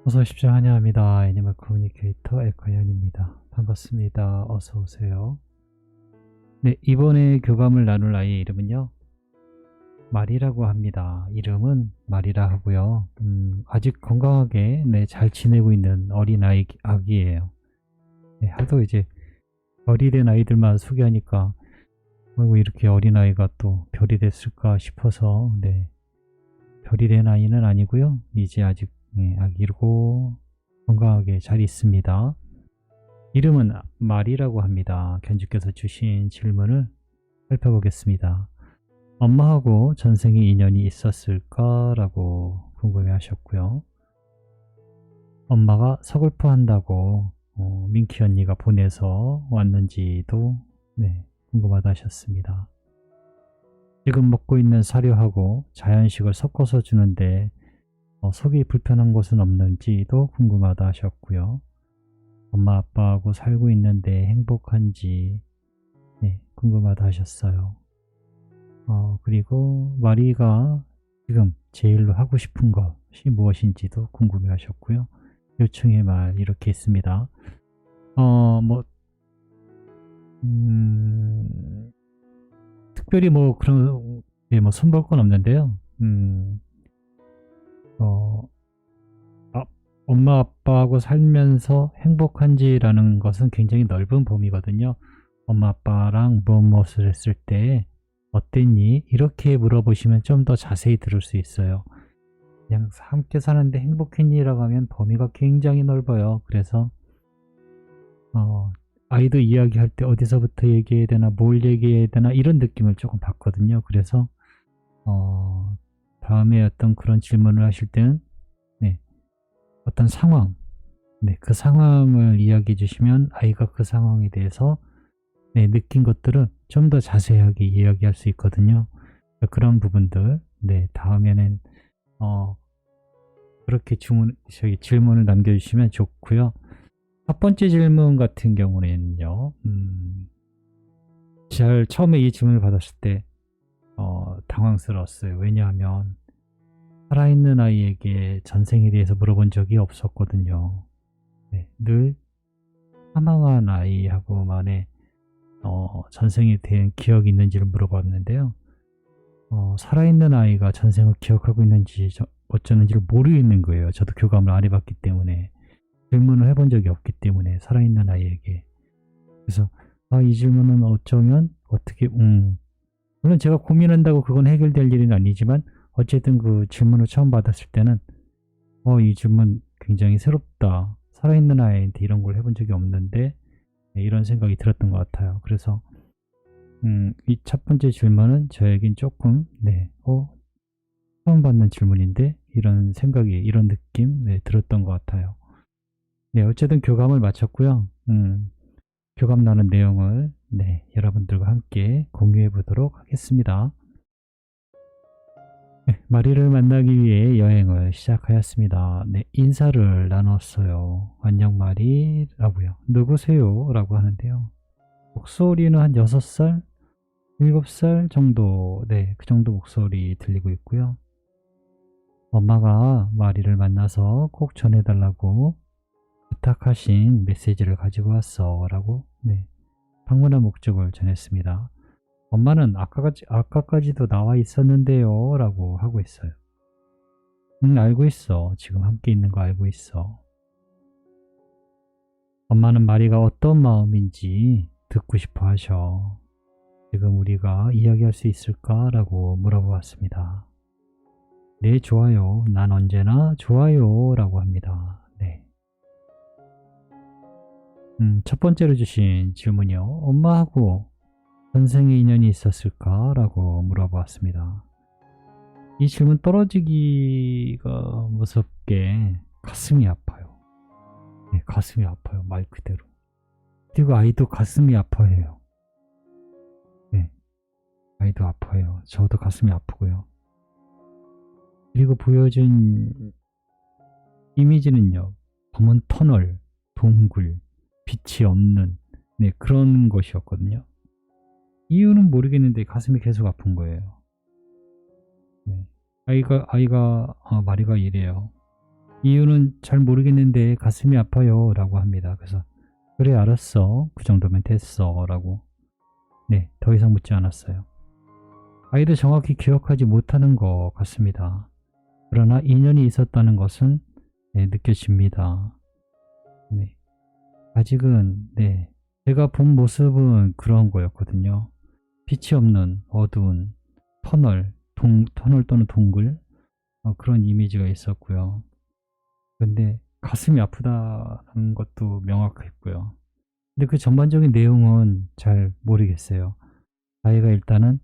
어서 오십시오. 환영합니다. 애니멀 커뮤니케이터 에커현입니다. 반갑습니다. 어서 오세요. 네, 이번에 교감을 나눌 아이의 이름은요. 말이라고 합니다. 이름은 말이라 하고요. 아직 건강하게 잘 지내고 있는 어린 아기예요. 네, 하도 이제 별이 된 아이들만 소개하니까 아이고 이렇게 어린 아이가 또 별이 됐을까 싶어서 별이 된 아이는 아니고요. 이제 아직 아기고 건강하게 잘 있습니다. 이름은 말이라고 합니다. 견주께서 주신 질문을 살펴보겠습니다. 엄마하고 전생에 인연이 있었을까라고 궁금해 하셨고요. 엄마가 서글퍼 한다고 민키 언니가 보내서 왔는지도 궁금하다 하셨습니다. 지금 먹고 있는 사료하고 자연식을 섞어서 주는데 속이 불편한 곳은 없는지도 궁금하다 하셨고요. 엄마 아빠하고 살고 있는데 행복한지 궁금하다 하셨어요. 그리고 마리가 지금 제일로 하고 싶은 것이 무엇인지도 궁금해 하셨고요. 요청의 말 이렇게 있습니다. 특별히 뭐 그런 손볼 건 없는데요. 엄마 아빠하고 살면서 행복한지라는 것은 굉장히 넓은 범위거든요. 엄마 아빠랑 무엇을 했을 때 어땠니? 이렇게 물어보시면 좀 더 자세히 들을 수 있어요. 그냥 함께 사는데 행복했니? 라고 하면 범위가 굉장히 넓어요. 그래서 아이도 이야기할 때 어디서부터 얘기해야 되나, 뭘 얘기해야 되나 이런 느낌을 조금 받거든요. 그래서 다음에 어떤 그런 질문을 하실 때는 어떤 상황, 그 상황을 이야기해 주시면 아이가 그 상황에 대해서 느낀 것들을 좀 더 자세하게 이야기할 수 있거든요. 그런 부분들 다음에는 그렇게 질문을 남겨주시면 좋고요. 첫 번째 질문 같은 경우는요. 처음에 이 질문을 받았을 때 당황스러웠어요. 왜냐하면 살아있는 아이에게 전생에 대해서 물어본 적이 없었거든요. 늘 사망한 아이하고만의 전생에 대한 기억이 있는지를 물어봤는데요. 살아있는 아이가 전생을 기억하고 있는지 어쩌는지를 모르겠는 거예요. 저도 교감을 안 해봤기 때문에, 질문을 해본 적이 없기 때문에 살아있는 아이에게. 그래서 이 질문은 어쩌면 어떻게 물론 제가 고민한다고 그건 해결될 일은 아니지만 어쨌든 그 질문을 처음 받았을 때는 이 질문 굉장히 새롭다. 살아있는 아이한테 이런 걸 해본 적이 없는데 이런 생각이 들었던 것 같아요. 그래서 이 첫 번째 질문은 저에겐 조금 처음 받는 질문인데 이런 생각이, 이런 느낌 들었던 것 같아요. 어쨌든 교감을 마쳤고요. 교감 나눈 내용을 여러분들과 함께 공유해 보도록 하겠습니다. 마리를 만나기 위해 여행을 시작하였습니다. 인사를 나눴어요. 안녕 마리라고요. 누구세요? 라고 하는데요. 목소리는 한 6살? 7살 정도, 그 정도 목소리 들리고 있고요. 엄마가 마리를 만나서 꼭 전해달라고 부탁하신 메시지를 가지고 왔어 라고 방문한 목적을 전했습니다. 엄마는 아까까지도 나와 있었는데요 라고 하고 있어요. 알고 있어. 지금 함께 있는 거 알고 있어. 엄마는 마리가 어떤 마음인지 듣고 싶어 하셔. 지금 우리가 이야기할 수 있을까? 라고 물어보았습니다. 네, 좋아요. 난 언제나 좋아요. 라고 합니다. 첫 번째로 주신 질문이요. 엄마하고 전생에 인연이 있었을까? 라고 물어보았습니다. 이 질문 떨어지기가 무섭게 가슴이 아파요. 가슴이 아파요. 말 그대로. 그리고 아이도 가슴이 아파해요. 아이도 아파해요. 저도 가슴이 아프고요. 그리고 보여준 이미지는요. 검은 터널, 동굴, 빛이 없는 그런 것이었거든요. 이유는 모르겠는데 가슴이 계속 아픈 거예요. 마리가 이래요. 이유는 잘 모르겠는데 가슴이 아파요 라고 합니다. 그래서 그래 알았어. 그 정도면 됐어 라고 네, 더 이상 묻지 않았어요. 아이도 정확히 기억하지 못하는 것 같습니다. 그러나 인연이 있었다는 것은 네, 느껴집니다. 네, 아직은 네, 제가 본 모습은 그런 거였거든요. 빛이 없는 어두운 터널 또는 동굴 그런 이미지가 있었고요. 근데 가슴이 아프다는 것도 명확했고요. 근데 그 전반적인 내용은 잘 모르겠어요. 아이가 일단은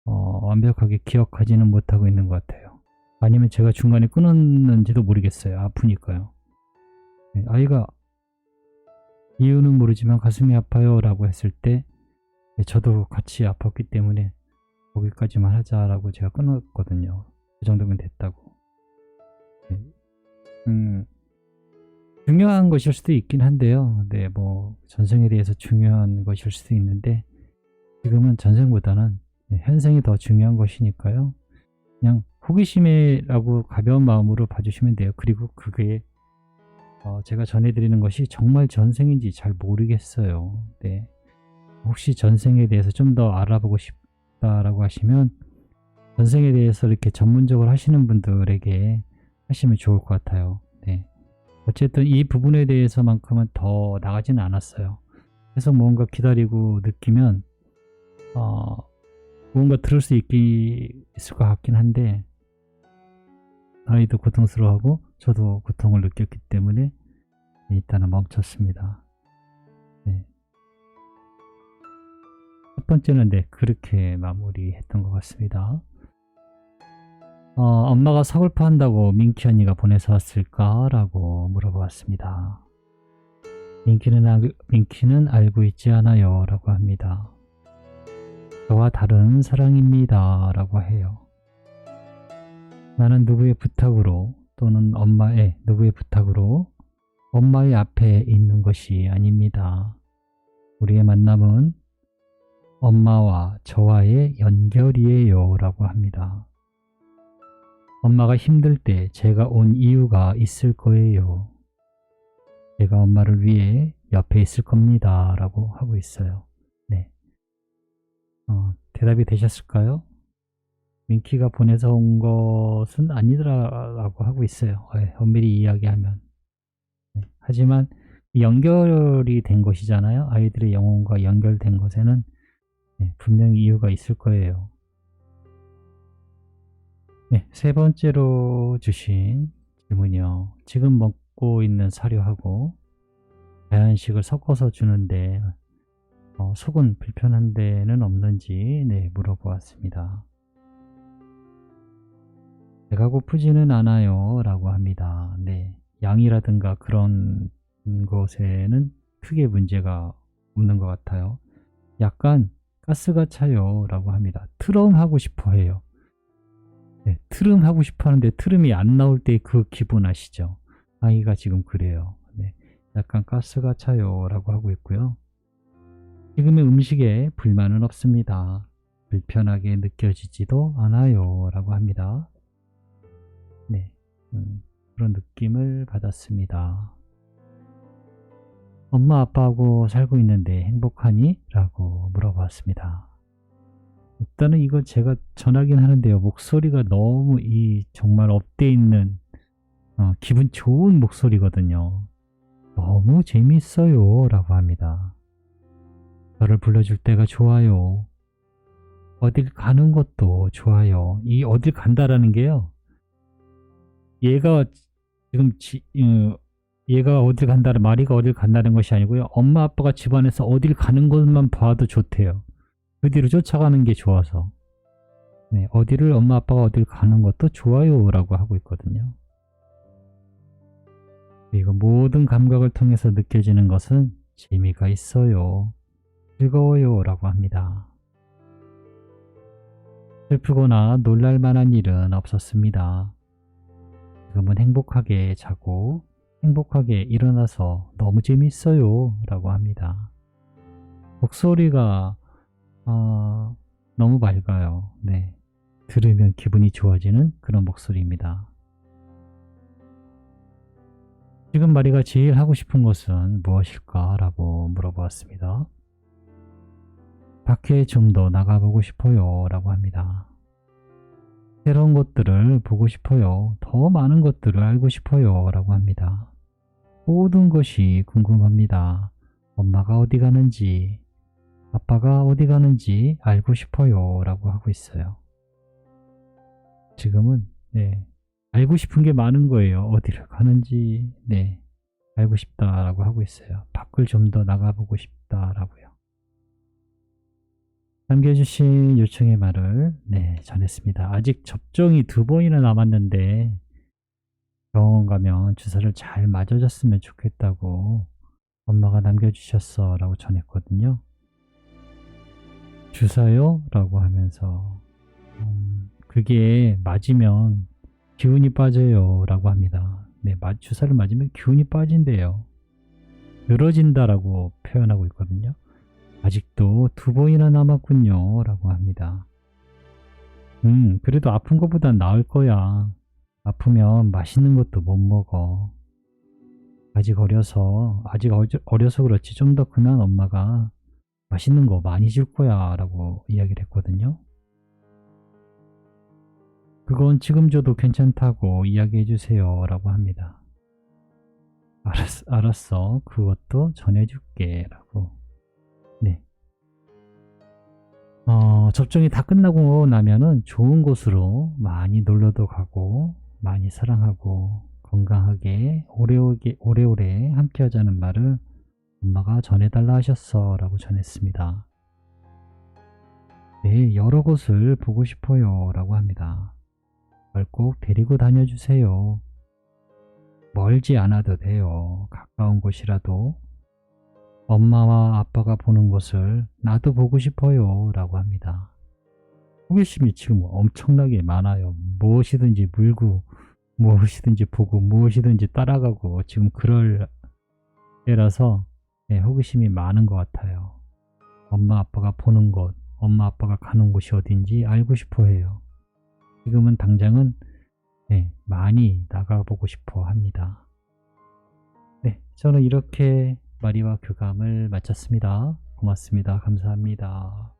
완벽하게 기억하지는 못하고 있는 것 같아요. 아니면 제가 중간에 끊었는지도 모르겠어요. 아프니까요. 네, 아이가 이유는 모르지만 가슴이 아파요 라고 했을 때 네, 저도 같이 아팠기 때문에 거기까지만 하자라고 제가 끊었거든요. 그 정도면 됐다고. 네. 중요한 것일 수도 있긴 한데요. 네, 뭐 전생에 대해서 중요한 것일 수도 있는데 지금은 전생보다는 네, 현생이 더 중요한 것이니까요. 그냥 호기심이라고 가벼운 마음으로 봐주시면 돼요. 그리고 그게 제가 전해드리는 것이 정말 전생인지 잘 모르겠어요. 네. 혹시 전생에 대해서 좀 더 알아보고 싶다라고 하시면 전생에 대해서 이렇게 전문적으로 하시는 분들에게 하시면 좋을 것 같아요. 네. 어쨌든 이 부분에 대해서만큼은 더 나가지는 않았어요. 계속 뭔가 기다리고 느끼면 뭔가 들을 수 있을 것 같긴 한데 아이도 고통스러워하고 저도 고통을 느꼈기 때문에 일단은 멈췄습니다. 네. 첫 번째는 네, 그렇게 마무리했던 것 같습니다. 엄마가 서글퍼 한다고 민키 언니가 보내서 왔을까? 라고 물어보았습니다. 민키는 알고 있지 않아요. 라고 합니다. 저와 다른 사랑입니다. 라고 해요. 나는 누구의 부탁으로 또는 누구의 부탁으로 엄마의 앞에 있는 것이 아닙니다. 우리의 만남은 엄마와 저와의 연결이에요. 라고 합니다. 엄마가 힘들 때 제가 온 이유가 있을 거예요. 제가 엄마를 위해 옆에 있을 겁니다. 라고 하고 있어요. 네. 대답이 되셨을까요? 민키가 보내서 온 것은 아니더라라고 하고 있어요. 엄밀히 이야기하면. 네. 하지만 연결이 된 것이잖아요. 아이들의 영혼과 연결된 것에는 네, 분명히 이유가 있을 거예요. 네, 세 번째로 주신 질문이요. 지금 먹고 있는 사료하고 자연식을 섞어서 주는데 속은 불편한 데는 없는지 네, 물어보았습니다. 배가 고프지는 않아요 라고 합니다. 네, 양이라든가 그런 것에는 크게 문제가 없는 것 같아요. 약간 가스가 차요 라고 합니다. 트럼 하고 싶어 해요. 네, 트름 하고 싶어 하는데 트름이 안 나올 때 그 기분 아시죠? 아이가 지금 그래요. 네, 약간 가스가 차요 라고 하고 있고요. 지금의 음식에 불만은 없습니다. 불편하게 느껴지지도 않아요 라고 합니다. 네, 그런 느낌을 받았습니다. 엄마 아빠하고 살고 있는데 행복하니? 라고 물어봤습니다. 일단은 이거 제가 전하긴 하는데요. 목소리가 너무 정말 업돼 있는 기분 좋은 목소리거든요. 너무 재밌어요 라고 합니다. 저를 불러줄 때가 좋아요. 어딜 가는 것도 좋아요. 이 어딜 간다라는 게요. 얘가 지금 얘가 어딜 간다는 마리가 어딜 간다는 것이 아니고요. 엄마 아빠가 집안에서 어딜 가는 것만 봐도 좋대요. 그 뒤로 쫓아가는 게 좋아서. 네, 엄마 아빠가 어딜 가는 것도 좋아요 라고 하고 있거든요. 그리고 모든 감각을 통해서 느껴지는 것은 재미가 있어요. 즐거워요 라고 합니다. 슬프거나 놀랄만한 일은 없었습니다. 지금은 행복하게 자고 행복하게 일어나서 너무 재밌어요 라고 합니다. 목소리가 너무 맑아요. 네, 들으면 기분이 좋아지는 그런 목소리입니다. 지금 마리가 제일 하고 싶은 것은 무엇일까? 라고 물어보았습니다. 밖에 좀 더 나가보고 싶어요. 라고 합니다. 새로운 것들을 보고 싶어요. 더 많은 것들을 알고 싶어요. 라고 합니다. 모든 것이 궁금합니다. 엄마가 어디 가는지, 아빠가 어디 가는지 알고 싶어요. 라고 하고 있어요. 지금은 알고 싶은 게 많은 거예요. 어디를 가는지 알고 싶다라고 하고 있어요. 밖을 좀 더 나가보고 싶다라고요. 남겨주신 요청의 말을 전했습니다. 아직 접종이 2번이나 남았는데 병원 가면 주사를 잘 맞아줬으면 좋겠다고 엄마가 남겨주셨어 라고 전했거든요. 주사요? 라고 하면서 그게 맞으면 기운이 빠져요 라고 합니다. 주사를 맞으면 기운이 빠진대요. 늘어진다라고 표현하고 있거든요. 아직도 2번이나 남았군요 라고 합니다. 그래도 아픈 것보단 나을 거야. 아프면 맛있는 것도 못 먹어. 아직 어려서 그렇지 좀 더 크면 엄마가 맛있는 거 많이 줄 거야 라고 이야기를 했거든요. 그건 지금 줘도 괜찮다고 이야기해 주세요 라고 합니다. 알았어. 그것도 전해줄게 라고. 접종이 다 끝나고 나면은 좋은 곳으로 많이 놀러도 가고 많이 사랑하고 건강하게 오래오래 함께 하자는 말을 엄마가 전해달라 하셨어 라고 전했습니다. 여러 곳을 보고 싶어요 라고 합니다. 절 꼭 데리고 다녀주세요. 멀지 않아도 돼요. 가까운 곳이라도 엄마와 아빠가 보는 곳을 나도 보고 싶어요 라고 합니다. 호기심이 지금 엄청나게 많아요. 무엇이든지 물고 무엇이든지 보고 무엇이든지 따라가고 지금 그럴 때라서 호기심이 많은 것 같아요. 엄마 아빠가 보는 곳, 엄마 아빠가 가는 곳이 어딘지 알고 싶어 해요. 지금은 당장은 많이 나가보고 싶어 합니다. 저는 이렇게 마리와 교감을 마쳤습니다. 고맙습니다. 감사합니다.